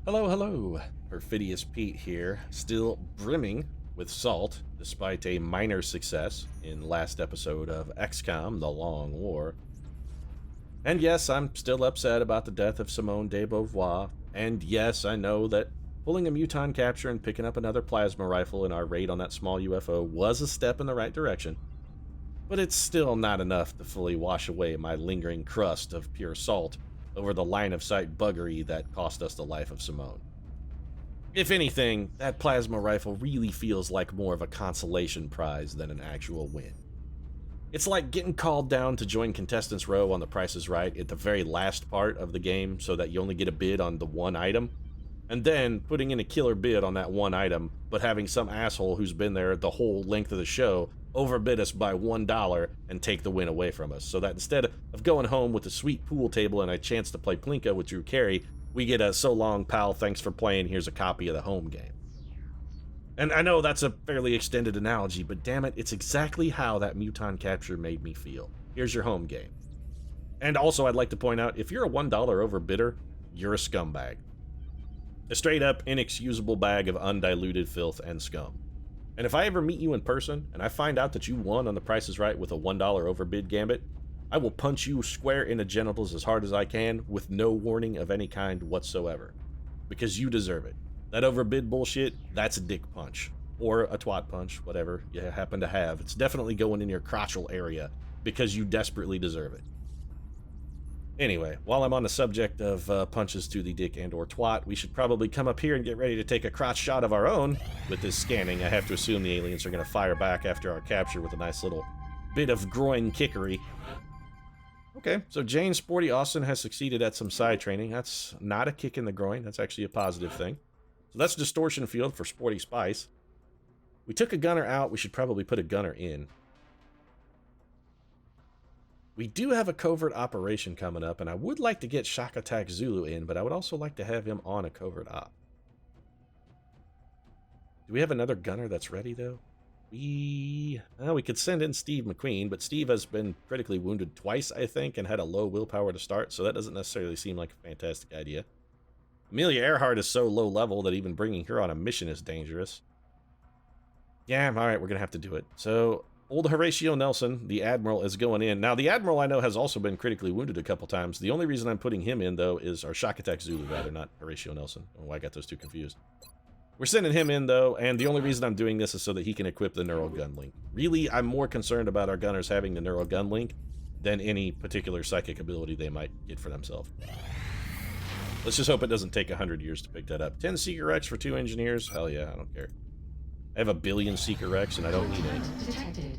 Hello, hello. Perfidious Pete here, still brimming with salt despite a minor success in last episode of XCOM, The Long War. And yes, I'm still upset about the death of Simone de Beauvoir. And yes, I know that pulling a Muton capture and picking up another plasma rifle in our raid on that small UFO was a step in the right direction. But it's still not enough to fully wash away my lingering crust of pure salt over the line-of-sight buggery that cost us the life of Simone. If anything, that plasma rifle really feels like more of a consolation prize than an actual win. It's like getting called down to join Contestants Row on The Price is Right at the very last part of the game so that you only get a bid on the one item, and then putting in a killer bid on that one item, but having some asshole who's been there the whole length of the show overbid us by $1 and take the win away from us, so that instead of going home with a sweet pool table and a chance to play Plinko with Drew Carey, we get a "so long, pal, thanks for playing, here's a copy of the home game." And I know that's a fairly extended analogy, but damn it, it's exactly how that Muton capture made me feel. Here's your home game. And also, I'd like to point out, if you're a $1 overbidder, you're a scumbag. A straight up, inexcusable bag of undiluted filth and scum. And if I ever meet you in person, and I find out that you won on The Price is Right with a $1 overbid gambit, I will punch you square in the genitals as hard as I can, with no warning of any kind whatsoever. Because you deserve it. That overbid bullshit, that's a dick punch. Or a twat punch, whatever you happen to have. It's definitely going in your crotchal area, because you desperately deserve it. Anyway, while I'm on the subject of punches to the dick and or twat, we should probably come up here and get ready to take a crotch shot of our own. With this scanning, I have to assume the aliens are going to fire back after our capture with a nice little bit of groin kickery. Okay, so Jane Sporty Austin has succeeded at some side training. That's not a kick in the groin. That's actually a positive thing. So that's distortion field for Sporty Spice. We took a gunner out. We should probably put a gunner in. We do have a covert operation coming up, and I would like to get Shock Attack Zulu in, but I would also like to have him on a covert op. Do we have another gunner that's ready, though? We could send in Steve McQueen, but Steve has been critically wounded twice, I think, and had a low willpower to start, so that doesn't necessarily seem like a fantastic idea. Amelia Earhart is so low level that even bringing her on a mission is dangerous. Yeah, alright, we're going to have to do it. So, old Horatio Nelson, the Admiral, is going in. Now, the Admiral, I know, has also been critically wounded a couple times. The only reason I'm putting him in, though, is our Shock Attack Zulu, rather, not Horatio Nelson. I don't know why I got those two confused. We're sending him in, though, and the only reason I'm doing this is so that he can equip the Neural Gun Link. Really, I'm more concerned about our gunners having the Neural Gun Link than any particular psychic ability they might get for themselves. Let's just hope it doesn't take 100 years to pick that up. 10 Seeker Rex for 2 engineers? Hell yeah, I don't care. I have a billion Seeker Rex and I don't need any.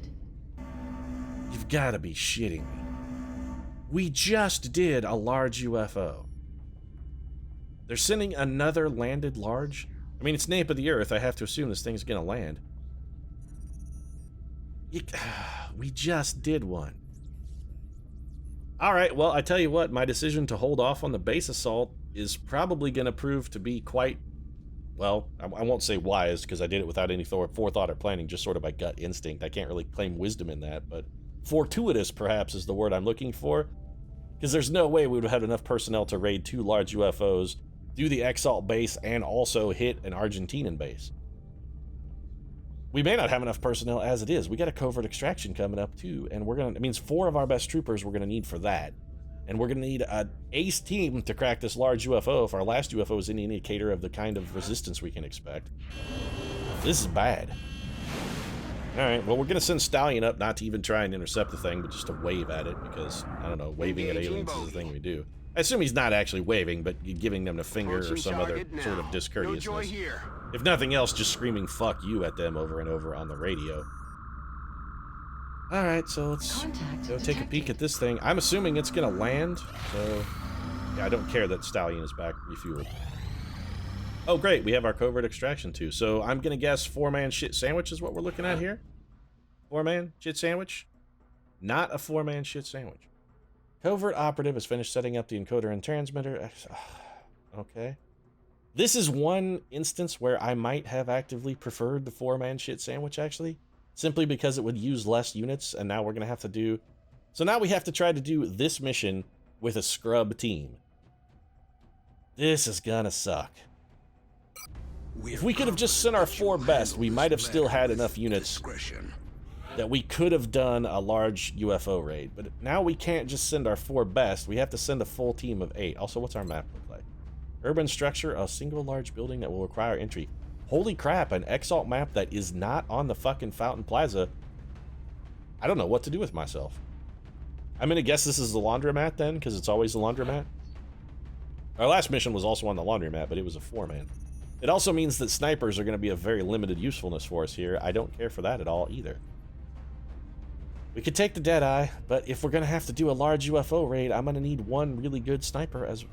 You've got to be shitting me. We just did a large UFO. They're sending another landed large? I mean, it's Nape of the Earth. I have to assume this thing's gonna land. We just did one. Alright, well, I tell you what, my decision to hold off on the base assault is probably gonna prove to be quite, well, I won't say wise, because I did it without any forethought or planning, just sort of by gut instinct. I can't really claim wisdom in that, but fortuitous, perhaps, is the word I'm looking for. Because there's no way we would have had enough personnel to raid 2 large UFOs, do the Exalt base, and also hit an Argentinian base. We may not have enough personnel as it is. We got a covert extraction coming up too, and it means 4 of our best troopers we're gonna need for that. And we're gonna need an ace team to crack this large UFO if our last UFO is any indicator of the kind of resistance we can expect. This is bad. Alright, well, we're gonna send Stallion up, not to even try and intercept the thing, but just to wave at it, because, I don't know, waving at aliens is the thing we do. I assume he's not actually waving, but giving them the finger or some other sort of discourteousness. If nothing else, just screaming "fuck you" at them over and over on the radio. Alright, so let's go take a peek at this thing. I'm assuming it's gonna land, so yeah, I don't care that Stallion is back refueled. Oh great, we have our covert extraction too, so I'm gonna guess 4-man shit sandwich is what we're looking at here? 4-man shit sandwich? Not a 4-man shit sandwich. Covert operative has finished setting up the encoder and transmitter. Okay. This is one instance where I might have actively preferred the 4-man shit sandwich, actually. Simply because it would use less units, and now we're going to have to do... So now we have to try to do this mission with a scrub team. This is gonna suck. If we could have just sent our 4 best, we might have still had enough units that we could have done a large UFO raid. But now we can't just send our 4 best. We have to send a full team of 8. Also, what's our map look like? Urban structure, a single large building that will require entry. Holy crap, an XCOM map that is not on the fucking Fountain Plaza. I don't know what to do with myself. I'm gonna guess this is the laundromat then, because it's always the laundromat. Our last mission was also on the laundromat, but it was a 4-man. It also means that snipers are going to be of very limited usefulness for us here. I don't care for that at all either. We could take the Deadeye, but if we're going to have to do a large UFO raid, I'm going to need one really good sniper as...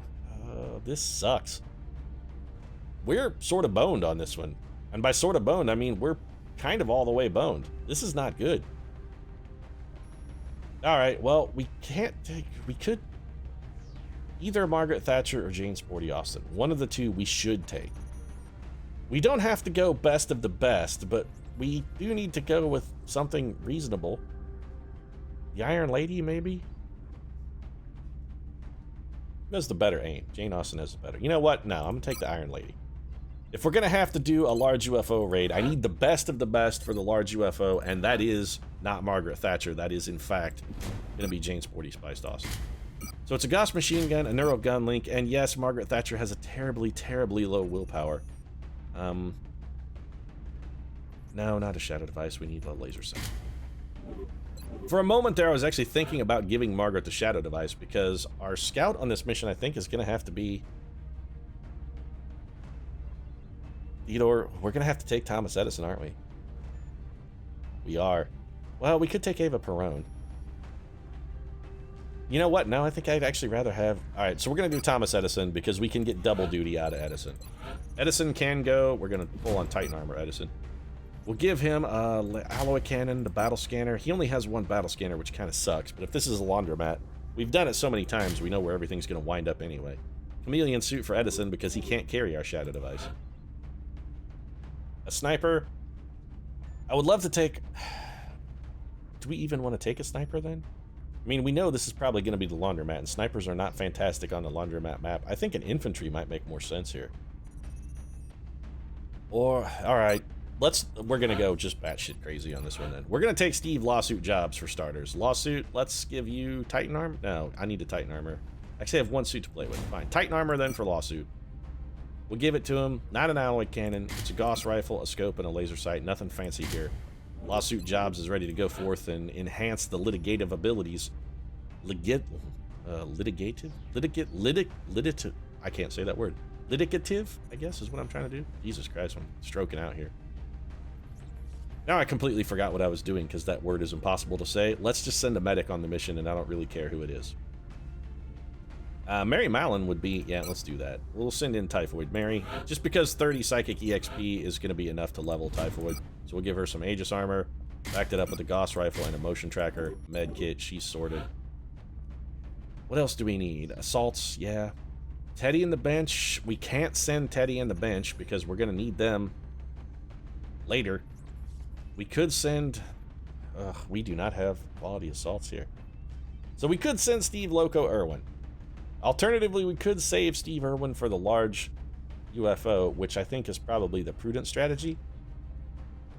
this sucks. We're sort of boned on this one. And by sort of boned, I mean we're kind of all the way boned. This is not good. Alright, well, we can't take... We could... Either Margaret Thatcher or Jane Sporty Austin. One of the two we should take. We don't have to go best of the best, but we do need to go with something reasonable. The Iron Lady, maybe? Who has the better aim? Jane Austen has the better. You know what? No, I'm going to take the Iron Lady. If we're going to have to do a large UFO raid, I need the best of the best for the large UFO, and that is not Margaret Thatcher. That is, in fact, going to be Jane Sporty Spiced Austin. So it's a Gauss machine gun, a Neuro gun link, and yes, Margaret Thatcher has a terribly, terribly low willpower. No, not a shadow device. We need a laser sight. For a moment there, I was actually thinking about giving Margaret the shadow device because our scout on this mission, I think, is going to have to be... Theodore, we're going to have to take Thomas Edison, aren't we? We are. Well, we could take Ava Perón. You know what? No, I think I'd actually rather have... Alright, so we're going to do Thomas Edison because we can get double duty out of Edison. Edison can go. We're going to pull on Titan Armor Edison. We'll give him a alloy cannon, the battle scanner. He only has one battle scanner, which kind of sucks. But if this is a laundromat, we've done it so many times, we know where everything's going to wind up anyway. Chameleon suit for Edison because he can't carry our shadow device. A sniper. I would love to take... Do we even want to take a sniper then? I mean, we know this is probably going to be the laundromat, and snipers are not fantastic on the laundromat map. I think an infantry might make more sense here. Or, alright, we're going to go just batshit crazy on this one then. We're going to take Steve Lawsuit Jobs for starters. Lawsuit, let's give you Titan Armor. No, I need a Titan Armor. Actually, I have one suit to play with. Fine, Titan Armor then for Lawsuit. We'll give it to him. Not an alloy cannon. It's a Gauss rifle, a scope, and a laser sight. Nothing fancy here. Lawsuit Jobs is ready to go forth and enhance the litigative abilities. Litigative? I can't say that word. Litigative, I guess, is what I'm trying to do. Jesus Christ, I'm stroking out here. Now I completely forgot what I was doing because that word is impossible to say. Let's just send a medic on the mission, and I don't really care who it is. Mary Mallon would be... Yeah, let's do that. We'll send in Typhoid Mary, just because 30 Psychic EXP is going to be enough to level Typhoid. So we'll give her some Aegis Armor, backed it up with a Gauss Rifle and a Motion Tracker, Med Kit, she's sorted. What else do we need? Assaults, yeah. Teddy and the bench. We can't send Teddy and the bench because we're going to need them later. We could send... we do not have quality assaults here. So we could send Steve Loco Irwin. Alternatively, we could save Steve Irwin for the large UFO, which I think is probably the prudent strategy.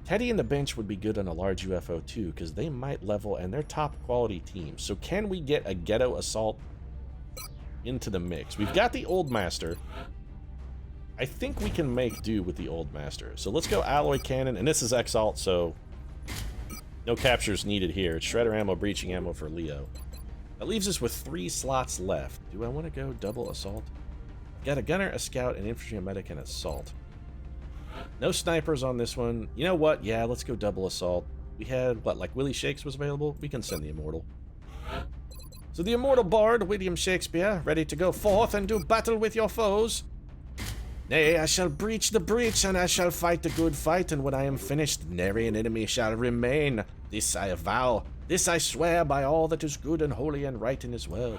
Teddy and the bench would be good on a large UFO too, because they might level and they're top quality teams. So can we get a ghetto assault into the mix? We've got the Old Master. I think we can make do with the Old Master. So let's go alloy cannon, and this is Exalt, so no captures needed here. It's shredder ammo, breaching ammo for Leo. That leaves us with 3 slots left. Do I want to go double assault? Got a gunner, a scout, an infantry, a medic, and assault. No snipers on this one. You know what? Yeah, let's go double assault. We had, what, like Willie Shakes was available? We can send the Immortal. So the Immortal Bard, William Shakespeare, ready to go forth and do battle with your foes. Nay, I shall breach the breach, and I shall fight the good fight, and when I am finished, nary an enemy shall remain. This I avow. This I swear by all that is good and holy and right in this world.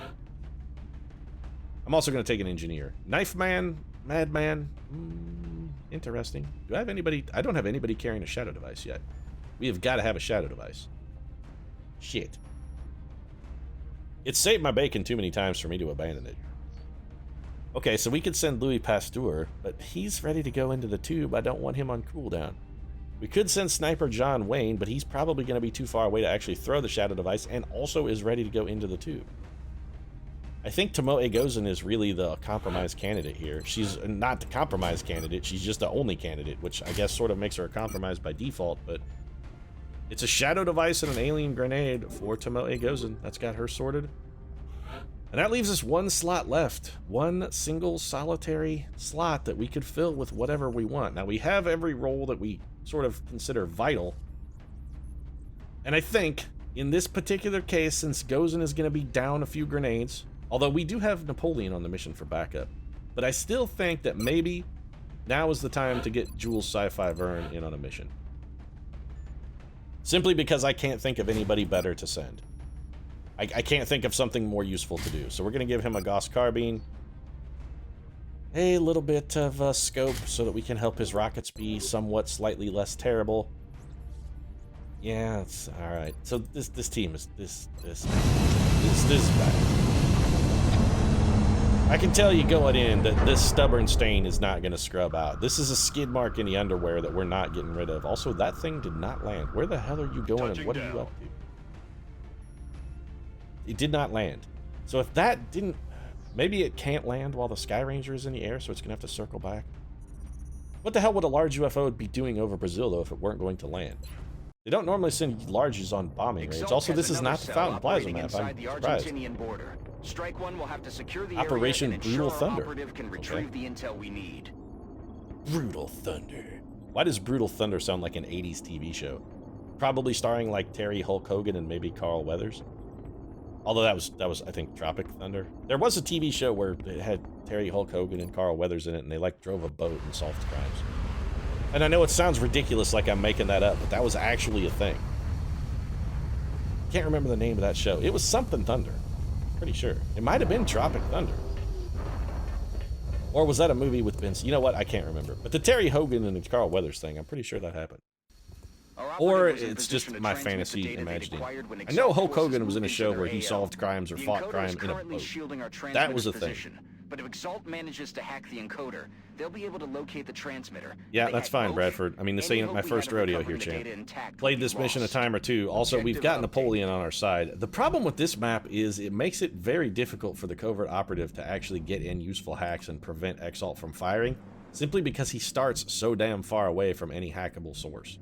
I'm also going to take an engineer. Knife Man, Madman. Interesting. Do I have anybody? I don't have anybody carrying a shadow device yet. We have got to have a shadow device. Shit. It's saved my bacon too many times for me to abandon it. Okay, so we could send Louis Pasteur, but he's ready to go into the tube. I don't want him on cooldown. We could send Sniper John Wayne, but he's probably going to be too far away to actually throw the shadow device, and also is ready to go into the tube. I think Tomoe Gozen is really the compromise candidate here. She's not the compromise candidate, she's just the only candidate, which I guess sort of makes her a compromise by default, but it's a shadow device and an alien grenade for Tomoe Gozen. That's got her sorted. And that leaves us one slot left. One single solitary slot that we could fill with whatever we want. Now, we have every role that we sort of consider vital. And I think, in this particular case, since Gozen is going to be down a few grenades, although we do have Napoleon on the mission for backup, but I still think that maybe now is the time to get Jules Sci-Fi Vern in on a mission. Simply because I can't think of anybody better to send. I can't think of something more useful to do. So we're going to give him a Gauss Carbine. A little bit of scope so that we can help his rockets be somewhat slightly less terrible. Yeah, it's alright. So this team is this is bad. I can tell you going in that this stubborn stain is not going to scrub out. This is a skid mark in the underwear that we're not getting rid of. Also, that thing did not land. Where the hell are you going and what are you up to? It did not land. So if that didn't... Maybe it can't land while the Sky Ranger is in the air, so it's going to have to circle back. What the hell would a large UFO be doing over Brazil, though, if it weren't going to land? They don't normally send larges on bombing raids. Also, this is not the Fountain Plaza map. I'm surprised. Strike One will have to secure the Operation Brutal Thunder. Can retrieve the intel we need. Brutal Thunder. Why does Brutal Thunder sound like an 80s TV show? Probably starring like Terry Hulk Hogan and maybe Carl Weathers. Although that was I think Tropic Thunder. There was a TV show where it had Terry Hulk Hogan and Carl Weathers in it, and they like drove a boat and solved crimes. And I know it sounds ridiculous like I'm making that up, but that was actually a thing. Can't remember the name of that show. It was something Thunder. Pretty sure. It might have been Tropic Thunder. Or was that a movie with Vince? You know what? I can't remember. But the Terry Hogan and the Carl Weathers thing, I'm pretty sure that happened. Or it's just my fantasy imagining. I know Hulk Hogan was in a show where he solved crimes or fought crime in a boat. That was a thing. But if Exalt manages to hack the encoder, they'll be able to locate the transmitter. Yeah, that's fine, Bradford. I mean, this ain't my first rodeo here, champ. Played this mission a time or two. Also, we've got Napoleon on our side. The problem with this map is it makes it very difficult for the covert operative to actually get in useful hacks and prevent Exalt from firing, simply because he starts so damn far away from any hackable source.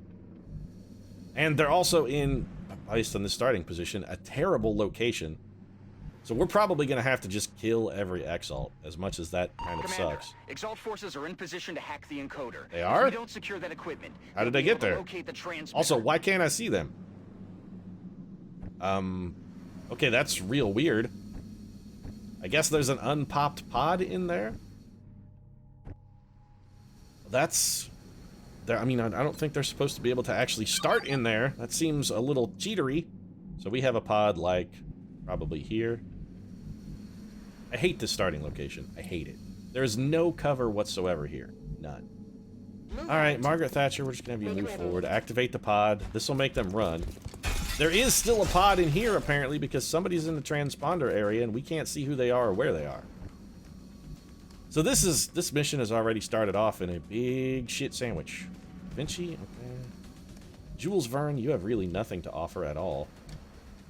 And they're also in, based on this starting position, a terrible location. So we're probably going to have to just kill every Exalt, as much as that kind of sucks. Exalt forces are in position to hack the encoder. They are? If we don't secure that equipment, how did they get there? Also, why can't I see them? Okay, that's real weird. I guess there's an unpopped pod in there? That's... I mean, I don't think they're supposed to be able to actually start in there. That seems a little cheatery. So we have a pod, like, probably here. I hate this starting location. I hate it. There's no cover whatsoever here. None. Alright, Margaret Thatcher, we're just going to have you move forward. Activate the pod. This will make them run. There is still a pod in here, apparently, because somebody's in the transponder area, and we can't see who they are or where they are. So this mission has already started off in a big shit sandwich. Vinci, okay. Jules Verne, you have really nothing to offer at all.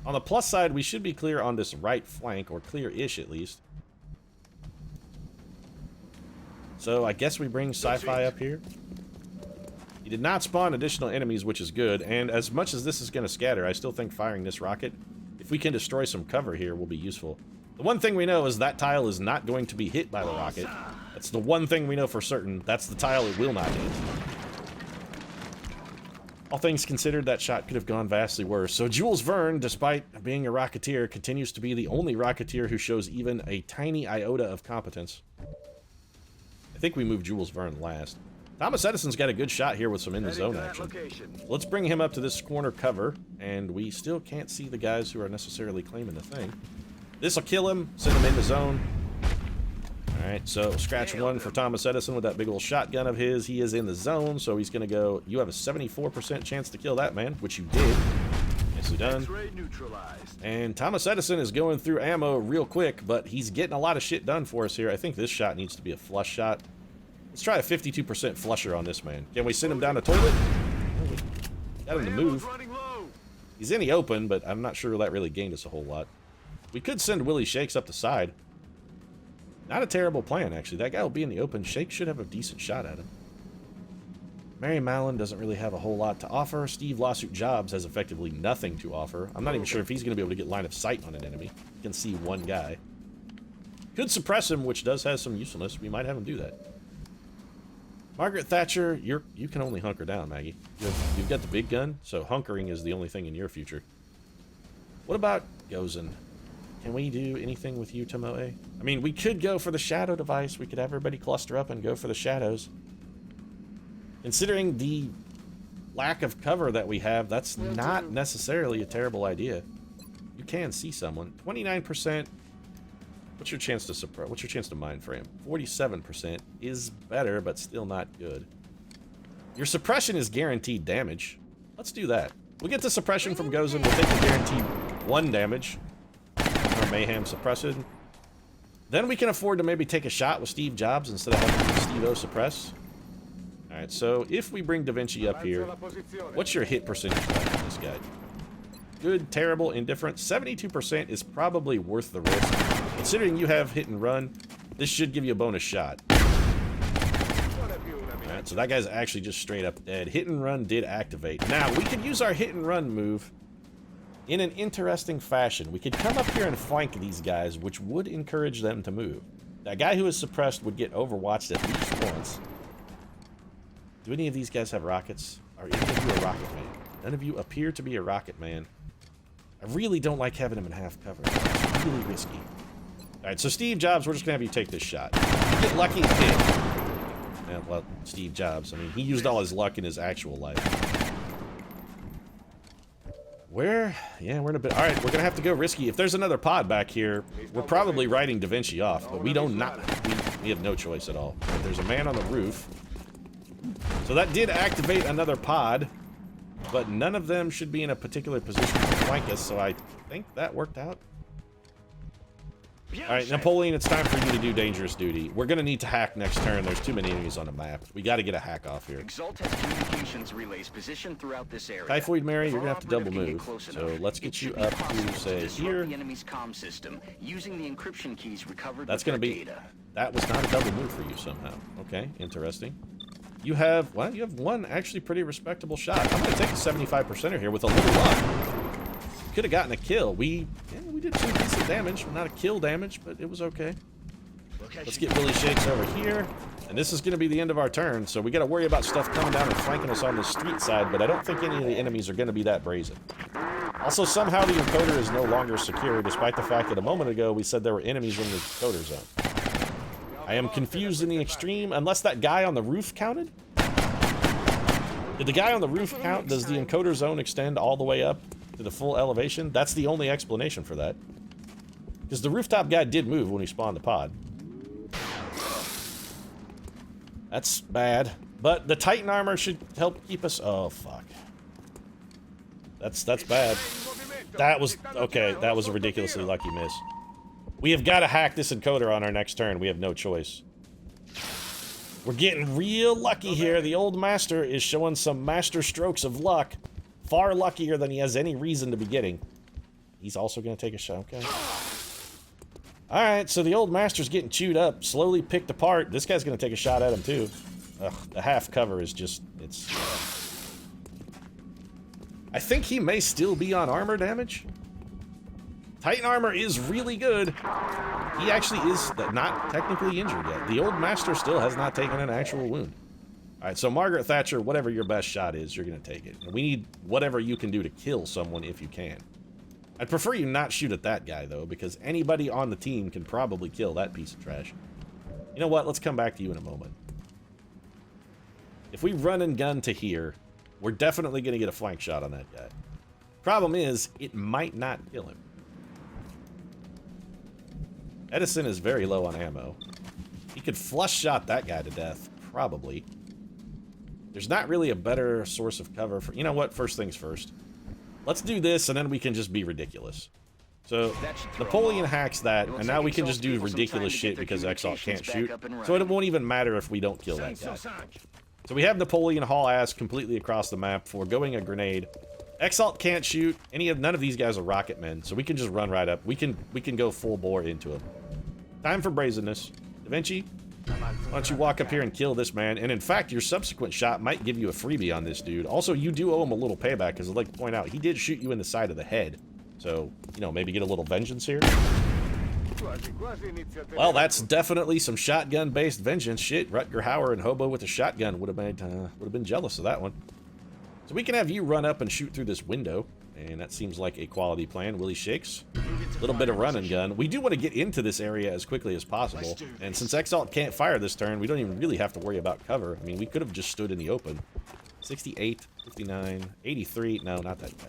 On the plus side, we should be clear on this right flank, or clear-ish at least. So I guess we bring Sci-Fi up here. He did not spawn additional enemies, which is good, and as much as this is going to scatter, I still think firing this rocket, if we can destroy some cover here, will be useful. The one thing we know is that tile is not going to be hit by the rocket. That's the one thing we know for certain. That's the tile it will not hit. All things considered, that shot could have gone vastly worse. So Jules Verne, despite being a Rocketeer, continues to be the only Rocketeer who shows even a tiny iota of competence. I think we moved Jules Verne last. Thomas Edison's got a good shot here with some in-the-zone action. Let's bring him up to this corner cover, and we still can't see the guys who are necessarily claiming the thing. This'll kill him, send him in the zone. Alright, so scratch one for Thomas Edison with that big old shotgun of his. He is in the zone, so he's going to go... You have a 74% chance to kill that man, which you did. Nice nicely done. And Thomas Edison is going through ammo real quick, but he's getting a lot of shit done for us here. I think this shot needs to be a flush shot. Let's try a 52% flusher on this man. Can we send him down the toilet? Got him to move. He's in the open, but I'm not sure that really gained us a whole lot. We could send Willie Shakes up the side. Not a terrible plan, actually. That guy will be in the open. Shakes should have a decent shot at him. Mary Mallon doesn't really have a whole lot to offer. Steve Lawsuit Jobs has effectively nothing to offer. I'm not even sure if he's going to be able to get line of sight on an enemy. You can see one guy. Could suppress him, which does have some usefulness. We might have him do that. Margaret Thatcher, you can only hunker down, Maggie. You've got the big gun, so hunkering is the only thing in your future. What about Gozen? Can we do anything with you, Tomoe? I mean, we could go for the shadow device. We could have everybody cluster up and go for the shadows. Considering the lack of cover that we have, that's not necessarily a terrible idea. You can see someone. 29%. What's your chance to suppress? What's your chance to mind frame? 47% is better, but still not good. Your suppression is guaranteed damage. Let's do that. We'll get the suppression from Gozen. We'll take the guaranteed 1 damage from Mayhem suppressing. Then we can afford to maybe take a shot with Steve Jobs instead of having Steve-O suppress. Alright, so if we bring Da Vinci up here, what's your hit percentage like on this guy? Good, terrible, indifferent. 72% is probably worth the risk. Considering you have hit and run, this should give you a bonus shot. Alright, so that guy's actually just straight up dead. Hit and run did activate. Now, we could use our hit and run move in an interesting fashion. We could come up here and flank these guys, which would encourage them to move. That guy who is suppressed would get overwatched at least once. Do any of these guys have rockets? Are any of you a rocket man? None of you appear to be a rocket man. I really don't like having him in half cover. It's really risky. Alright, so Steve Jobs, we're just gonna have you take this shot. You get lucky and hit. Yeah, well, Steve Jobs, I mean, he used all his luck in his actual life. Yeah, we're in a bit. Alright, we're gonna have to go risky. If there's another pod back here, we're probably writing Da Vinci off, but we have no choice at all. If there's a man on the roof. So that did activate another pod, but none of them should be in a particular position to flank us, so I think that worked out. Alright, Napoleon, it's time for you to do dangerous duty. We're gonna need to hack next turn. There's too many enemies on the map. We gotta get a hack off here. Exalt has communications relays positioned throughout this area. Typhoid Mary, you're gonna have to double move. So let's get you up to, say, here. The enemy's comm system using the encryption keys recovered. That's gonna be... That was not a double move for you somehow. Okay, interesting. You have, well, you have one actually pretty respectable shot. I'm gonna take a 75%er here with a little luck. Could have gotten a kill. We did some decent damage. Not a kill damage, but it was okay. Let's get Willie Shakes over here. And this is going to be the end of our turn, so we got to worry about stuff coming down and flanking us on the street side, but I don't think any of the enemies are going to be that brazen. Also, somehow the encoder is no longer secure, despite the fact that a moment ago we said there were enemies in the encoder zone. I am confused in the extreme, unless that guy on the roof counted? Did the guy on the roof count? Does the encoder zone extend all the way up to the full elevation? That's the only explanation for that. Because the rooftop guy did move when he spawned the pod. That's bad. But the Titan armor should help keep us... Oh, fuck. That's bad. That was... Okay, that was a ridiculously lucky miss. We have got to hack this encoder on our next turn. We have no choice. We're getting real lucky here. The old master is showing some master strokes of luck. Far luckier than he has any reason to be getting. He's also going to take a shot. Okay. Alright, so the old master's getting chewed up, slowly picked apart. This guy's going to take a shot at him, too. Ugh, the half cover is just... It's... I think he may still be on armor damage. Titan armor is really good. He actually is not technically injured yet. The old master still has not taken an actual wound. Alright, so Margaret Thatcher, whatever your best shot is, you're going to take it. And we need whatever you can do to kill someone if you can. I'd prefer you not shoot at that guy, though, because anybody on the team can probably kill that piece of trash. You know what? Let's come back to you in a moment. If we run and gun to here, we're definitely going to get a flank shot on that guy. Problem is, it might not kill him. Edison is very low on ammo. He could flush shot that guy to death, probably. There's not really a better source of cover for... You know what? First things first. let's do this, and then we can just be ridiculous. So That should throw 'em Napoleon off. hacks that, It looks and now like we can Exalt's just do people some time ridiculous to get shit their because Exalt can't communications shoot. back up and So it running. won't even matter if we don't kill that guy. So we have Napoleon haul ass completely across the map for going a grenade. Exalt can't shoot. None of these guys are rocket men, so we can just run right up. We can go full bore into him. Time for brazenness. Da Vinci, why don't you walk up here and kill this man? And in fact, your subsequent shot might give you a freebie on this dude. Also, you do owe him a little payback, because I'd like to point out, he did shoot you in the side of the head. So, you know, maybe get a little vengeance here. Well, that's definitely some shotgun-based vengeance. Shit, Rutger Hauer and Hobo with a shotgun would have been jealous of that one. So we can have you run up and shoot through this window, and that seems like a quality plan. Willie shakes. A little bit of run and gun. We do want to get into this area as quickly as possible, and since Exalt can't fire this turn, we don't even really have to worry about cover. I mean, we could have just stood in the open. 68, 59, 83. No, not that guy.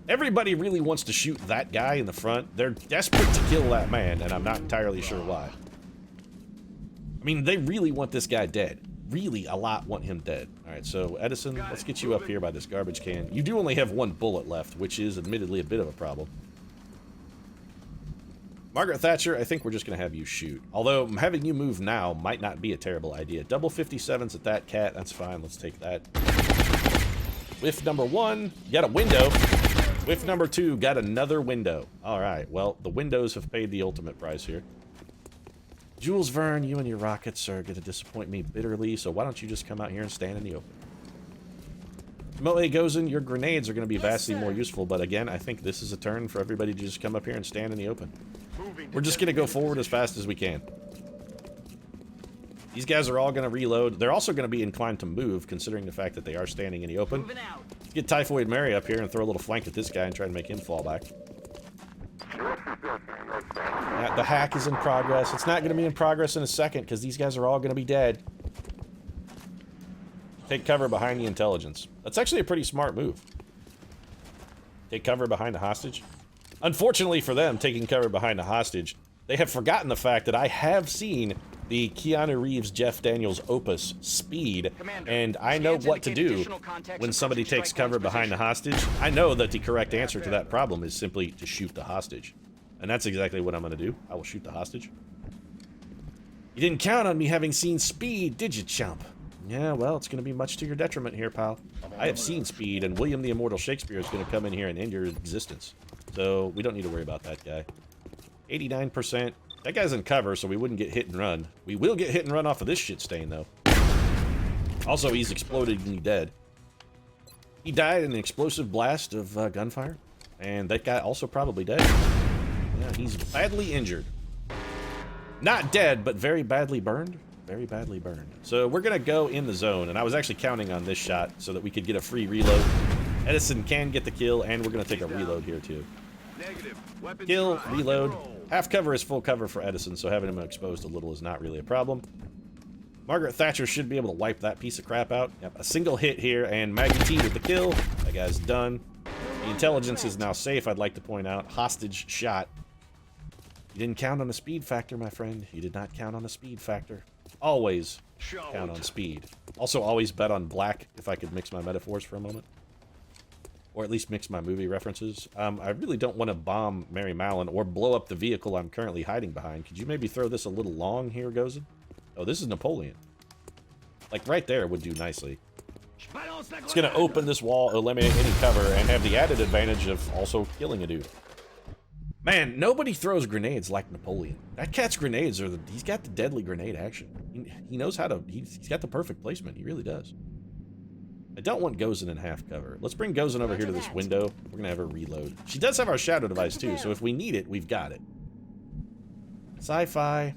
Everybody really wants to shoot that guy in the front. They're desperate to kill that man, and I'm not entirely sure why. I mean, they really want this guy dead. Really, a lot want him dead. Alright, so Edison, let's get you up here by this garbage can. You do only have one bullet left, which is admittedly a bit of a problem. Margaret Thatcher, I think we're just going to have you shoot. Although, having you move now might not be a terrible idea. Double 57s at that cat, that's fine, let's take that. Whiff number 1, got a window. Whiff number 2, got another window. Alright, well, the windows have paid the ultimate price here. Jules Verne, you and your rockets are going to disappoint me bitterly, so why don't you just come out here and stand in the open? Moe Gozen, your grenades are going to be vastly more useful, but again, I think this is a turn for everybody to just come up here and stand in the open. We're just going to go forward as fast as we can. These guys are all going to reload. They're also going to be inclined to move, considering the fact that they are standing in the open. Let's get Typhoid Mary up here and throw a little flank at this guy and try to make him fall back. The hack is in progress. It's not going to be in progress in a second, because these guys are all going to be dead. Take cover behind the intelligence. That's actually a pretty smart move. Take cover behind a hostage. Unfortunately for them, taking cover behind a hostage, they have forgotten the fact that I have seen the Keanu Reeves, Jeff Daniels opus, Speed, Commander, and I know what to do when somebody takes cover behind a hostage. I know that the correct answer to that problem is simply to shoot the hostage. And that's exactly what I'm going to do. I will shoot the hostage. You didn't count on me having seen Speed, did you, chump? Yeah, well, it's going to be much to your detriment here, pal. I have seen Speed, and William the Immortal Shakespeare is going to come in here and end your existence. So we don't need to worry about that guy. 89%. That guy's in cover, so we wouldn't get hit and run. We will get hit and run off of this shit stain, though. Also, he's explodingly dead. He died in an explosive blast of gunfire. And that guy also probably dead. Yeah, he's badly injured. Not dead, but very badly burned. Very badly burned. So we're going to go in the zone, and I was actually counting on this shot so that we could get a free reload. Edison can get the kill, and we're going to take a reload here, too. Kill, reload. Half cover is full cover for Edison, so having him exposed a little is not really a problem. Margaret Thatcher should be able to wipe that piece of crap out. Yep, a single hit here, and Maggie T with the kill. That guy's done. The intelligence is now safe, I'd like to point out. Hostage shot. You didn't count on the speed factor, my friend. You did not count on the speed factor. Always count on speed. Also, always bet on black, if I could mix my metaphors for a moment. Or at least mix my movie references. I really don't want to bomb Mary Mallon or blow up the vehicle I'm currently hiding behind. Could you maybe throw this a little long here, Gozen? Oh, this is Napoleon. Like, right there would do nicely. It's going to open this wall, eliminate any cover, and have the added advantage of also killing a dude. Man, nobody throws grenades like Napoleon. That cat's grenades are he's got the deadly grenade action. He knows how to, he's got the perfect placement. He really does. I don't want Gozen in half cover. Let's bring Gozen over here to this window. We're going to have her reload. She does have our shadow device too, so if we need it, we've got it. Sci-fi.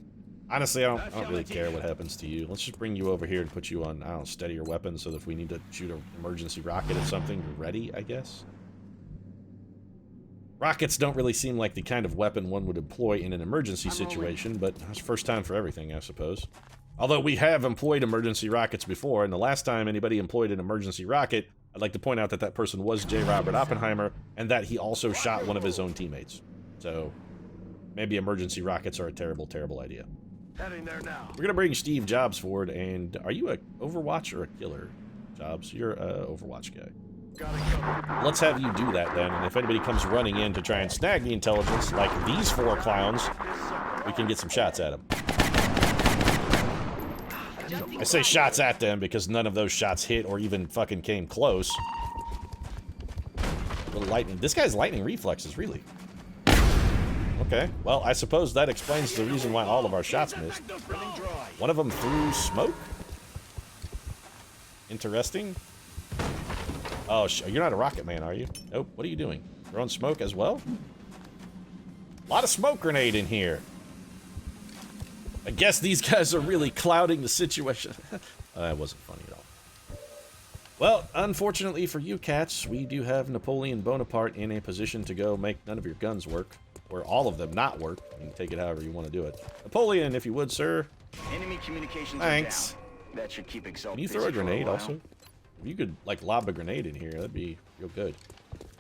Honestly, I don't really care what happens to you. Let's just bring you over here and put you on, I don't know, steady your weapon so that if we need to shoot an emergency rocket at something, you're ready, I guess. Rockets don't really seem like the kind of weapon one would employ in an emergency situation, but it's first time for everything, I suppose. Although we have employed emergency rockets before, and the last time anybody employed an emergency rocket, I'd like to point out that that person was J. Robert Oppenheimer, and that he also shot one of his own teammates. So, maybe emergency rockets are a terrible, terrible idea. Heading there now. We're gonna bring Steve Jobs forward, and are you a Overwatch or a killer, Jobs? You're a Overwatch guy. Let's have you do that then, and if anybody comes running in to try and snag the intelligence, like these 4 clowns, we can get some shots at them. I say shots at them because none of those shots hit or even fucking came close. Little lightning. This guy's lightning reflexes, really. Okay, well, I suppose that explains the reason why all of our shots missed. One of them threw smoke? Interesting. Oh, you're not a rocket man, are you? Nope. What are you doing? Throwing smoke as well? A lot of smoke grenade in here. I guess these guys are really clouding the situation. That wasn't funny at all. Well, unfortunately for you cats, we do have Napoleon Bonaparte in a position to go make none of your guns work. Or all of them not work. You can take it however you want to do it. Napoleon, if you would, sir. Enemy communications Thanks. are down. That should keep Exalt Can you busy throw a for grenade while. also? If you could, like, lob a grenade in here, that'd be real good.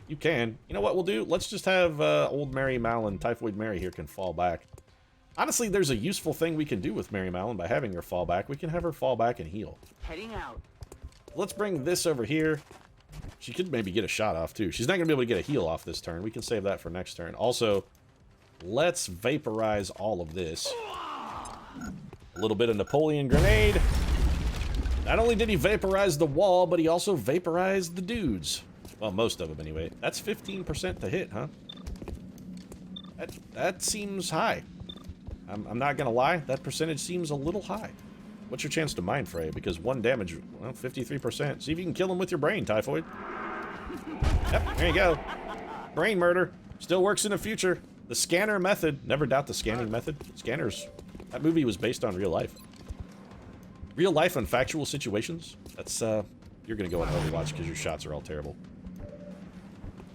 You can. You know what we'll do? Let's just have old Mary Mallon, Typhoid Mary here can fall back. Honestly, there's a useful thing we can do with Mary Mallon by having her fall back. We can have her fall back and heal. Heading out. Let's bring this over here. She could maybe get a shot off, too. She's not going to be able to get a heal off this turn. We can save that for next turn. Also, let's vaporize all of this. A little bit of Napoleon grenade. Not only did he vaporize the wall, but he also vaporized the dudes. Well, most of them, anyway. That's 15% to hit, huh? That seems high. I'm not gonna lie, that percentage seems a little high. What's your chance to mind fray? Because 1 damage, well, 53%. See if you can kill him with your brain, Typhoid. Yep, there you go. Brain murder. Still works in the future. The scanner method. Never doubt the scanning method. Scanners. That movie was based on real life. Real life and factual situations. That's, you're gonna go on Overwatch because your shots are all terrible.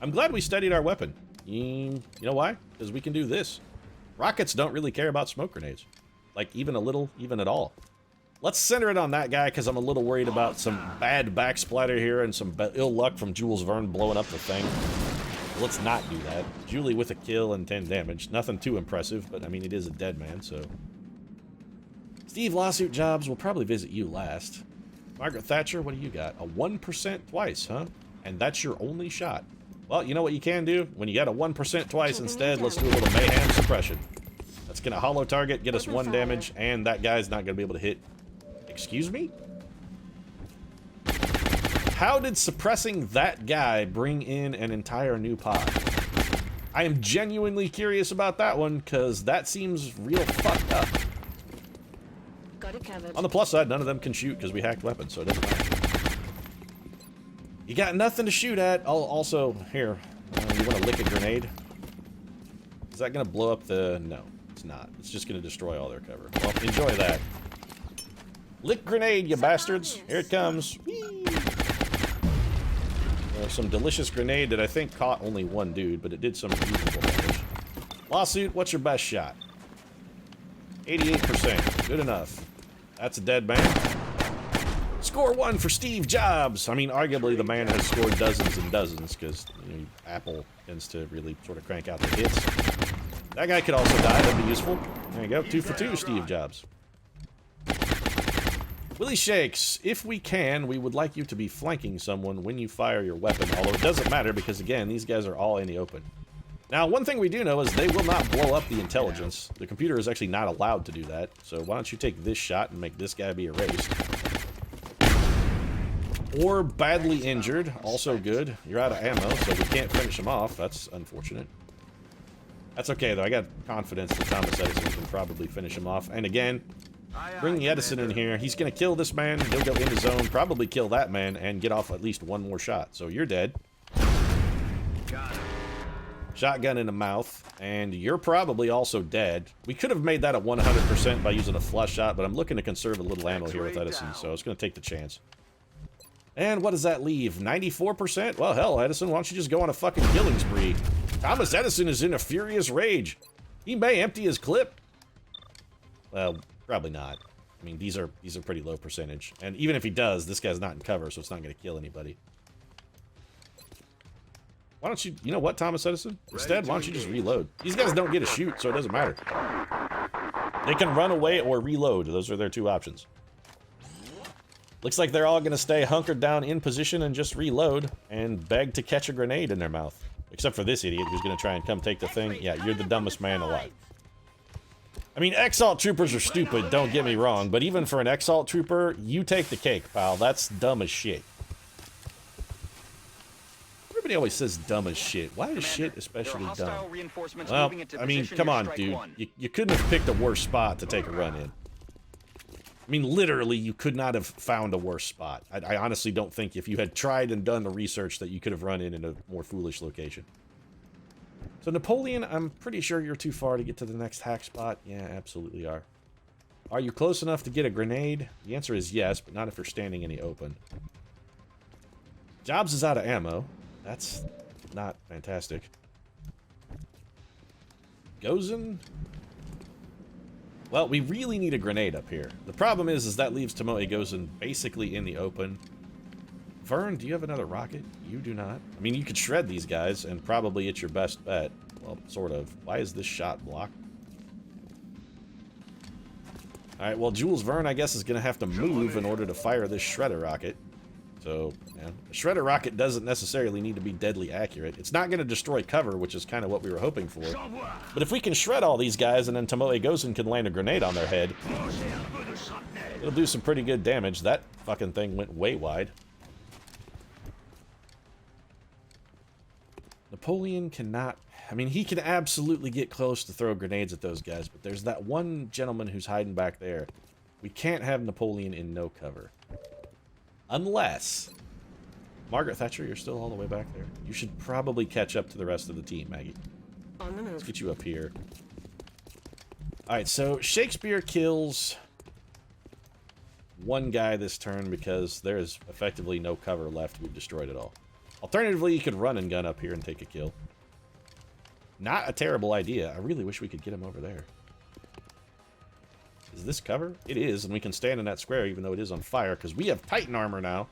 I'm glad we studied our weapon. You know why? Because we can do this. Rockets don't really care about smoke grenades. Like, even a little, even at all. Let's center it on that guy, because I'm a little worried about some bad backsplatter here and some ill luck from Jules Verne blowing up the thing. Let's not do that. Julie with a kill and 10 damage. Nothing too impressive, but I mean, it is a dead man, so... Steve Lawsuit Jobs will probably visit you last. Margaret Thatcher, what do you got? A 1% twice, huh? And that's your only shot. Well, you know what you can do? When you got a 1% twice instead, let's do a little mayhem suppression. That's gonna hollow target, get us 1 damage, and that guy's not gonna be able to hit. Excuse me? How did suppressing that guy bring in an entire new pod? I am genuinely curious about that one, because that seems real fucked up. Got it covered. On the plus side, none of them can shoot because we hacked weapons, so it doesn't matter. You got nothing to shoot at. Also, here, you want to lick a grenade? Is that going to blow up the... No, it's not. It's just going to destroy all their cover. Well, enjoy that. Lick grenade, you bastards. Here it comes. Whee! Some delicious grenade that I think caught only 1 dude, but it did some reasonable damage. Lawsuit, what's your best shot? 88%. Good enough. That's a dead man. Score 1 for Steve Jobs. I mean, arguably the man has scored dozens and dozens because, you know, Apple tends to really sort of crank out the hits. That guy could also die. That'd be useful. There you go. 2 for 2, Steve Jobs. Willie Shakes, if we can, we would like you to be flanking someone when you fire your weapon, although it doesn't matter because, again, these guys are all in the open. Now, one thing we do know is they will not blow up the intelligence. The computer is actually not allowed to do that, so why don't you take this shot and make this guy be erased. Or badly injured, also good. You're out of ammo, so we can't finish him off. That's unfortunate. That's okay, though. I got confidence that Thomas Edison can probably finish him off. And again, bring the Edison in here. He's going to kill this man. He'll go into zone, probably kill that man, and get off at least 1 more shot. So you're dead. Got it. Shotgun in the mouth, and you're probably also dead. We could have made that a 100% by using a flush shot, but I'm looking to conserve a little ammo here with Edison, so I was going to take the chance. And what does that leave? 94%? Well, hell, Edison, why don't you just go on a fucking killing spree? Thomas Edison is in a furious rage. He may empty his clip. Well, probably not. I mean, these are pretty low percentage. And even if he does, this guy's not in cover, so it's not going to kill anybody. Why don't you... You know what, Thomas Edison? Instead, why don't you just reload? These guys don't get a shoot, so it doesn't matter. They can run away or reload. Those are their 2 options. Looks like they're all going to stay hunkered down in position and just reload and beg to catch a grenade in their mouth. Except for this idiot who's going to try and come take the thing. Yeah, you're the dumbest man alive. I mean, Exalt troopers are stupid, don't get me wrong, but even for an Exalt trooper, you take the cake, pal. That's dumb as shit. Everybody always says dumb as shit. Why is shit especially dumb? Well, I mean, come on, dude. You couldn't have picked a worse spot to take a run in. I mean, literally, you could not have found a worse spot. I honestly don't think if you had tried and done the research that you could have run in a more foolish location. So Napoleon, I'm pretty sure you're too far to get to the next hack spot. Yeah, absolutely are. Are you close enough to get a grenade? The answer is yes, but not if you're standing in the open. Jobs is out of ammo. That's not fantastic. Gozen? Well, we really need a grenade up here. The problem is that leaves Tomoe Gozen basically in the open. Vern, do you have another rocket? You do not. I mean, you could shred these guys, and probably it's your best bet. Well, sort of. Why is this shot blocked? Alright, well, Jules Verne, I guess, is going to have to move in order to fire this shredder rocket. So, yeah. A shredder rocket doesn't necessarily need to be deadly accurate. It's not going to destroy cover, which is kind of what we were hoping for. But if we can shred all these guys, and then Tomoe Gozen can land a grenade on their head, it'll do some pretty good damage. That fucking thing went way wide. Napoleon cannot... I mean, he can absolutely get close to throw grenades at those guys, but there's that one gentleman who's hiding back there. We can't have Napoleon in no cover. Unless... Margaret Thatcher, you're still all the way back there. You should probably catch up to the rest of the team, Maggie. On the move. Let's get you up here. Alright, so Shakespeare kills one guy this turn because there is effectively no cover left. We've destroyed it all. Alternatively, you could run and gun up here and take a kill. Not a terrible idea. I really wish we could get him over there. Is this cover? It is, and we can stand in that square even though it is on fire, because we have Titan armor now.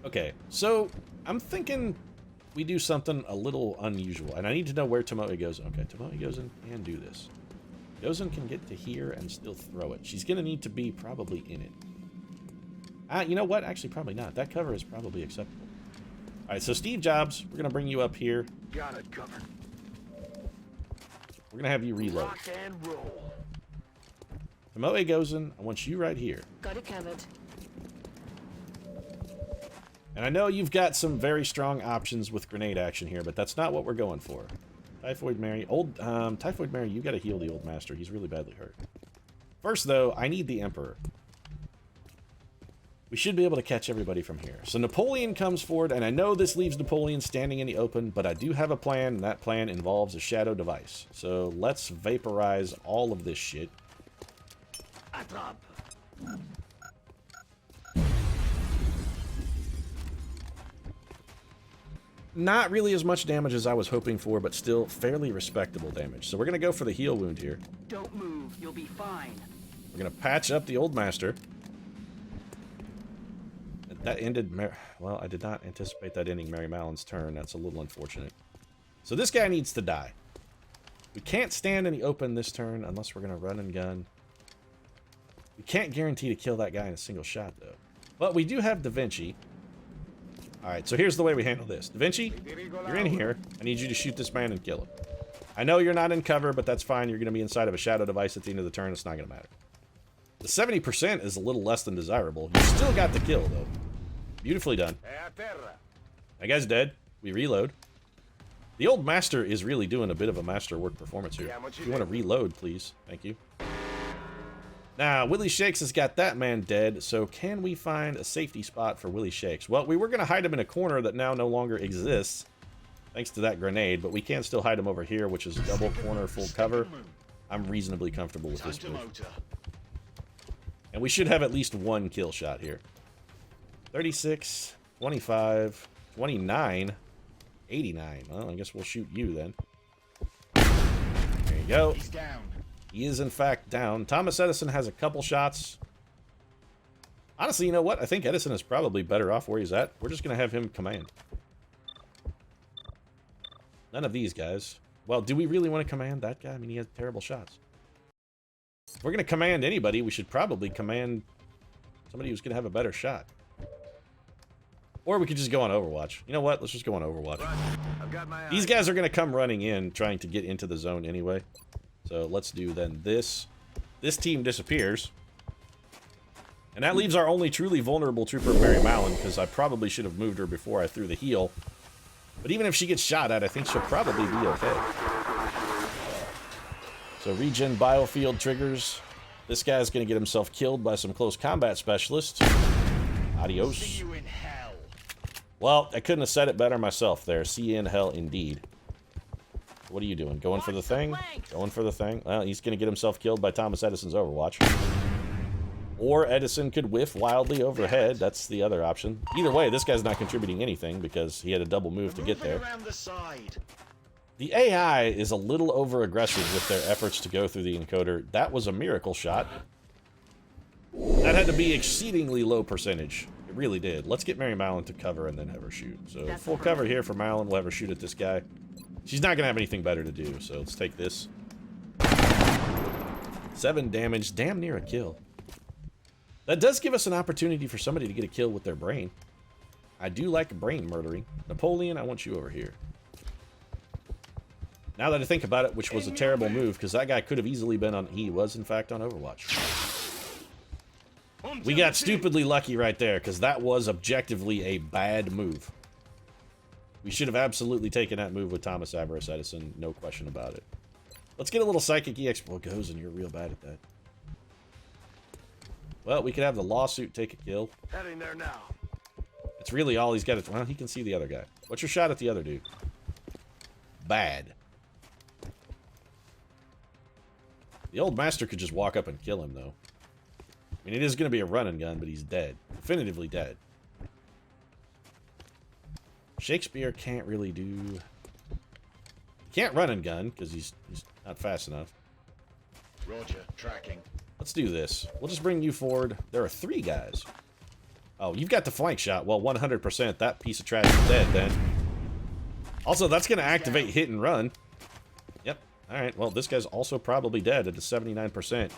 Okay, so I'm thinking we do something a little unusual, and I need to know where Tomoe goes. Okay, Tomoe Gozen can do this. Gozen can get to here and still throw it. She's going to need to be probably in it. You know what? Actually, probably not. That cover is probably acceptable. Alright, so Steve Jobs, we're going to bring you up here. Got it covered. We're going to have you reload. Rock and roll. Tomoe Gozen, I want you right here. Got it covered. And I know you've got some very strong options with grenade action here, but that's not what we're going for. Typhoid Mary. Typhoid Mary, you got to heal the old master. He's really badly hurt. First, though, I need the Emperor. We should be able to catch everybody from here. So Napoleon comes forward, and I know this leaves Napoleon standing in the open, but I do have a plan, and that plan involves a shadow device. So let's vaporize all of this shit. Attrape. Not really as much damage as I was hoping for, but still fairly respectable damage. So we're going to go for the heal wound here. Don't move. You'll be fine. We're going to patch up the old master. That ended... Well, I did not anticipate that ending Mary Mallon's turn. That's a little unfortunate. So this guy needs to die. We can't stand in the open this turn unless we're going to run and gun. We can't guarantee to kill that guy in a single shot, though. But we do have Da Vinci. Alright, so here's the way we handle this. Da Vinci, you're in here. I need you to shoot this man and kill him. I know you're not in cover, but that's fine. You're going to be inside of a shadow device at the end of the turn. It's not going to matter. The 70% is a little less than desirable. You still got the kill, though. Beautifully done. That guy's dead. We reload. The old master is really doing a bit of a masterwork performance here. If you want to reload, please. Thank you. Now, Willie Shakes has got that man dead, so can we find a safety spot for Willie Shakes? Well, we were going to hide him in a corner that now no longer exists, thanks to that grenade, but we can still hide him over here, which is double corner, full cover. I'm reasonably comfortable with this move. And we should have at least one kill shot here. 36, 25, 29, 89. Well, I guess we'll shoot you then. There you go. He's down. He is, in fact, down. Thomas Edison has a couple shots. Honestly, you know what? I think Edison is probably better off where he's at. We're just going to have him command. None of these guys. Well, do we really want to command that guy? I mean, he has terrible shots. If we're going to command anybody, we should probably command somebody who's going to have a better shot. Or we could just go on Overwatch. You know what? Let's just go on Overwatch. I've got my These guys are going to come running in, trying to get into the zone anyway. So let's do then this. This team disappears. And that leaves our only truly vulnerable trooper, Mary Mallon, because I probably should have moved her before I threw the heal. But even if she gets shot at, I think she'll probably be okay. So regen biofield triggers. This guy's going to get himself killed by some close combat specialists. Adios. See you in hell. Well, I couldn't have said it better myself there. See you in hell indeed. What are you doing? Going for the thing? Going for the thing? Well, he's going to get himself killed by Thomas Edison's Overwatch. Or Edison could whiff wildly overhead. That's the other option. Either way, this guy's not contributing anything because he had a double move to get there. Around the side. The AI is a little over-aggressive with their efforts to go through the encoder. That was a miracle shot. That had to be exceedingly low percentage. It really did. Let's get Mary Mallon to cover and then have her shoot. So full cover here for Mallon. We'll have her shoot at this guy. She's not going to have anything better to do, so let's take this. 7 damage. Damn near a kill. That does give us an opportunity for somebody to get a kill with their brain. I do like brain murdering. Napoleon, I want you over here. Now that I think about it, which was a terrible move, because that guy could have easily been on... He was, in fact, on Overwatch. We got stupidly lucky right there, because that was objectively a bad move. We should have absolutely taken that move with Thomas Avarice Edison, no question about it. Let's get a little Psychic EX... Well, goes, and you're real bad at that. Well, we could have the lawsuit take a kill. Heading there now. It's really all he's got to... Well, he can see the other guy. What's your shot at the other dude? Bad. The old master could just walk up and kill him, though. I mean, it is going to be a run and gun, but he's dead. Definitively dead. Shakespeare can't really do... He can't run and gun, because he's not fast enough. Roger, tracking. Let's do this. We'll just bring you forward. There are 3 guys. Oh, you've got the flank shot. Well, 100%. That piece of trash is dead, then. Also, that's going to activate hit and run. Yep. Alright, well, this guy's also probably dead at a 79%.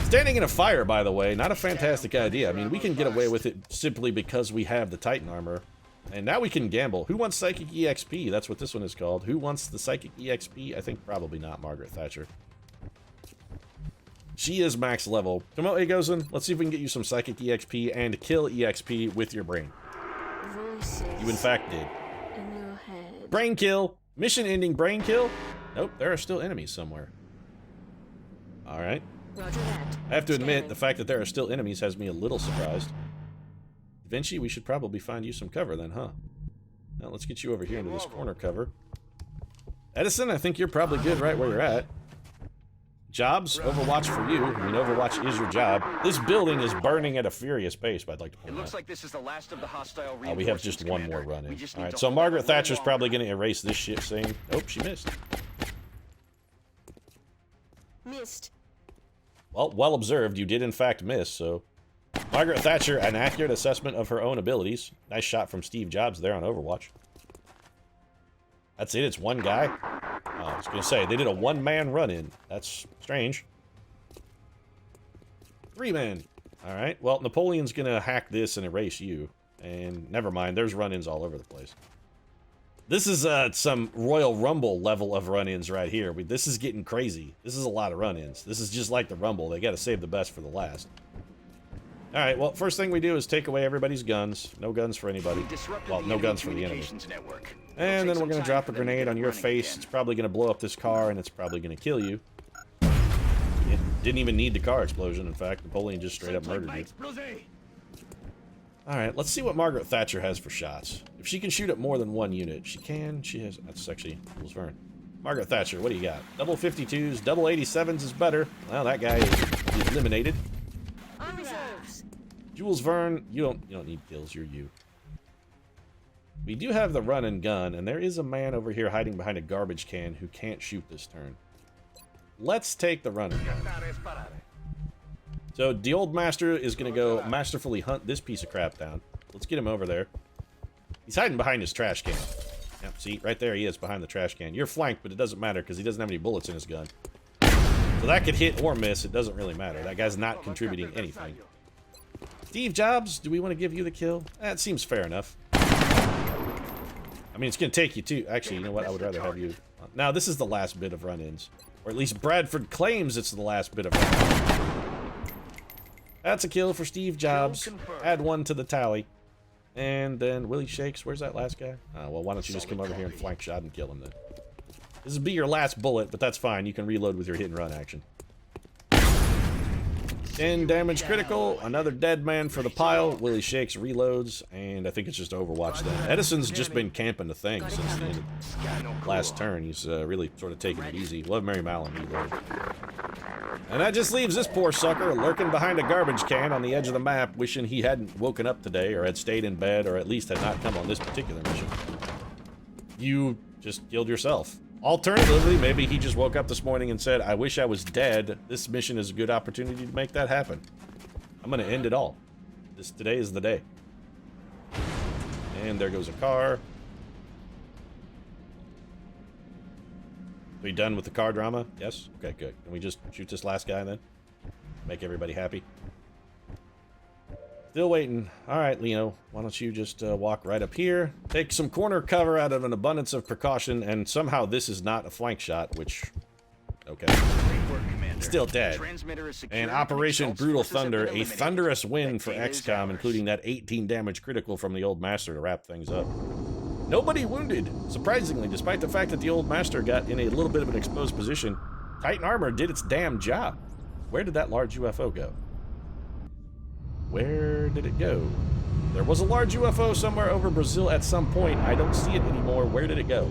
Standing in a fire, by the way, not a fantastic idea. I mean, we can get away with it simply because we have the Titan armor. And now we can gamble. Who wants Psychic EXP? That's what this one is called. Who wants the Psychic EXP? I think probably not Margaret Thatcher. She is max level. Come on, Egozen. Let's see if we can get you some Psychic EXP and kill EXP with your brain. Voices You in fact did. in your head. Brain kill. Mission ending brain kill. Nope, there are still enemies somewhere. Alright. Roger that. I have to admit, Scanning. the fact that there are still enemies has me a little surprised. Da Vinci, we should probably find you some cover then, huh? Now let's get you over here into this corner cover. Edison, I think you're probably good right where you're at. Jobs, Overwatch for you. I mean, Overwatch is your job. This building is burning at a furious pace, but I'd like to point It looks out. like this is the last of the hostile Oh, we have just one more Commander. run in. We just All need right, to so hold Margaret out a little Thatcher's probably longer. going to erase this shit saying, oh, she missed. Missed. Well observed. You did in fact miss, so... Margaret Thatcher, an accurate assessment of her own abilities. Nice shot from Steve Jobs there on Overwatch. That's it, it's one guy? Oh, I was going to say, they did a one-man run-in. That's strange. 3 men. Alright, well, Napoleon's going to hack this and erase you. And never mind, there's run-ins all over the place. This is some Royal Rumble level of run-ins right here. This is getting crazy. This is a lot of run-ins. This is just like the Rumble. They got to save the best for the last. Alright, well, first thing we do is take away everybody's guns. No guns for anybody. Well, no guns for the enemy. And then we're going to drop a grenade on your face. It's probably going to blow up this car, and it's probably going to kill you. It didn't even need the car explosion, in fact. Napoleon just straight up murdered you. Alright, let's see what Margaret Thatcher has for shots. If she can shoot at more than 1 unit, she can. She has... That's actually Jules Verne. Margaret Thatcher, what do you got? Double 52s, double 87s is better. Well, that guy is eliminated. On reserves. Jules Verne, you don't need kills, you're you. We do have the run and gun, and there is a man over here hiding behind a garbage can who can't shoot this turn. Let's take the run and gun. So the old master is going to go masterfully hunt this piece of crap down. Let's get him over there. He's hiding behind his trash can. Yep, see, right there he is behind the trash can. You're flanked, but it doesn't matter because he doesn't have any bullets in his gun. So So that could hit or miss. It doesn't really matter. That guy's not contributing anything. Steve Jobs, do we want to give you the kill? That seems fair enough. I mean, it's going to take you to... Actually, you know what? I would rather have you... Now, this is the last bit of run-ins. Or at least Bradford claims it's the last bit of run-ins. That's a kill for Steve Jobs. Add one to the tally. And then Willie Shakes. Where's that last guy? Well, why don't you just come over here and flank shot and kill him then? This will be your last bullet, but that's fine. You can reload with your hit and run action. 10 damage critical. Another dead man for the pile. Willie Shakes reloads, and I think it's just Overwatch then. Edison's just been camping the thing since the end of last turn. He's really sort of taking it easy. We'll have Mary Mallon reload. And that just leaves this poor sucker lurking behind a garbage can on the edge of the map, wishing he hadn't woken up today, or had stayed in bed, or at least had not come on this particular mission. You just killed yourself. Alternatively, maybe he just woke up this morning and said, I wish I was dead. This mission is a good opportunity to make that happen. I'm going to end it all. Today is the day. And there goes a car. We done with the car drama? Yes? Okay, good. Can we just shoot this last guy then? Make everybody happy? Still waiting. Alright, Leo. Why don't you just walk right up here. Take some corner cover out of an abundance of precaution, and somehow this is not a flank shot, which... Okay. Still dead. And Operation Brutal Thunder, a thunderous win for XCOM, including that 18 damage critical from the Old Master to wrap things up. Nobody wounded, surprisingly, despite the fact that the Old Master got in a little bit of an exposed position. Titan Armor did its damn job. Where did that large UFO go? Where did it go? There was a large UFO somewhere over Brazil at some point. I don't see it anymore. Where did it go?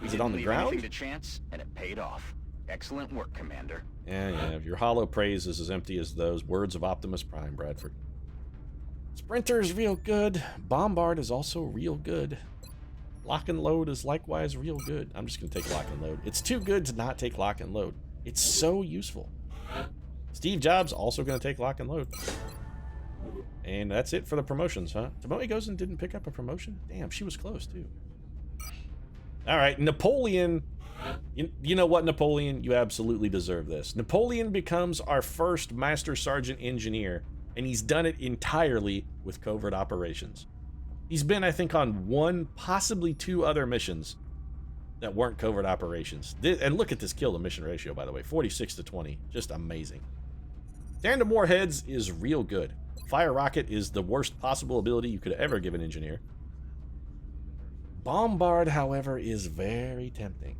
Is it on the ground? To chance, and it paid off. Excellent work, Commander. Yeah. Your hollow praise is as empty as those words of Optimus Prime, Bradford. Sprinter is real good. Bombard is also real good. Lock and load is likewise real good. I'm just going to take lock and load. It's too good to not take lock and load. It's so useful. Steve Jobs also going to take lock and load. And that's it for the promotions, huh? Tomoe goes and didn't pick up a promotion? Damn, she was close, too. All right, Napoleon. You know what, Napoleon? You absolutely deserve this. Napoleon becomes our first Master Sergeant Engineer, and he's done it entirely with covert operations. He's been, I think, on one, possibly two other missions that weren't covert operations. And look at this kill to mission ratio, by the way. 46 to 20. Just amazing. Tandem Warheads is real good. Fire Rocket is the worst possible ability you could ever give an engineer. Bombard, however, is very tempting.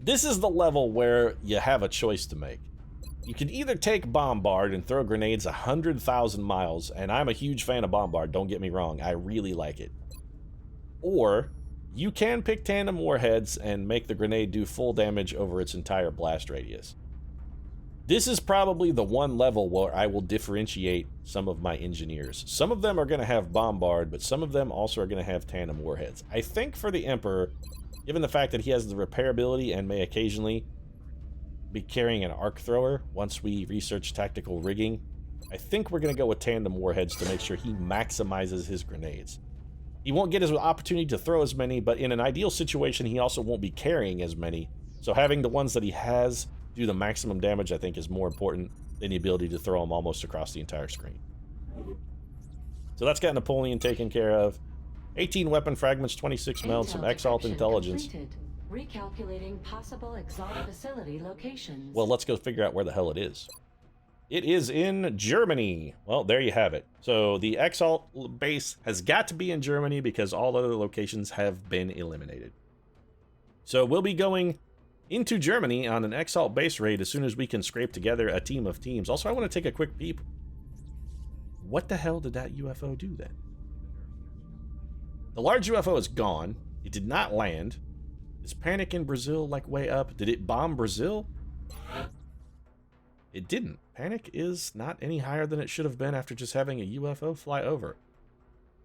This is the level where you have a choice to make. You can either take Bombard and throw grenades 100,000 miles, and I'm a huge fan of Bombard, don't get me wrong, I really like it. Or you can pick Tandem Warheads and make the grenade do full damage over its entire blast radius. This is probably the one level where I will differentiate some of my engineers. Some of them are going to have Bombard, but some of them also are going to have Tandem Warheads. I think for the Emperor, given the fact that he has the repairability and may occasionally be carrying an arc thrower once we research tactical rigging, I think we're going to go with Tandem Warheads to make sure he maximizes his grenades. He won't get his opportunity to throw as many, but in an ideal situation, he also won't be carrying as many. So having the ones that he has do the maximum damage, I think, is more important than the ability to throw them almost across the entire screen. So that's got Napoleon taken care of. 18 weapon fragments, 26 meld, some Exalt intelligence. Recalculating possible Exalt facility locations. Well, let's go figure out where the hell it is. It is in Germany. Well, there you have it. So the Exalt base has got to be in Germany because all other locations have been eliminated. So we'll be going into Germany on an Exalt base raid as soon as we can scrape together a team of teams. Also, I want to take a quick peep. What the hell did that UFO do then? The large UFO is gone. It did not land. Is Panic in Brazil like way up? Did it bomb Brazil? It didn't. Panic is not any higher than it should have been after just having a UFO fly over.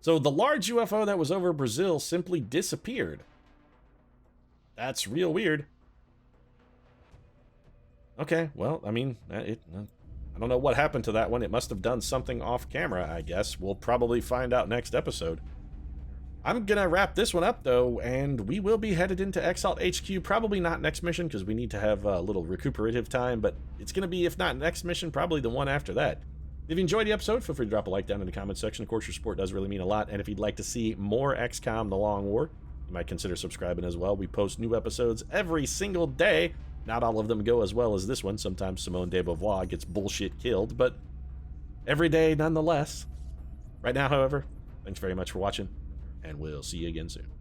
So the large UFO that was over Brazil simply disappeared. That's real weird. Okay, well, I mean, I don't know what happened to that one. It must have done something off camera, I guess. We'll probably find out next episode. I'm going to wrap this one up, though, and we will be headed into Exalt HQ. Probably not next mission, because we need to have a little recuperative time, but it's going to be, if not next mission, probably the one after that. If you enjoyed the episode, feel free to drop a like down in the comment section. Of course, your support does really mean a lot, and if you'd like to see more XCOM The Long War, you might consider subscribing as well. We post new episodes every single day. Not all of them go as well as this one. Sometimes Simone de Beauvoir gets bullshit killed, but every day nonetheless. Right now, however, thanks very much for watching, and we'll see you again soon.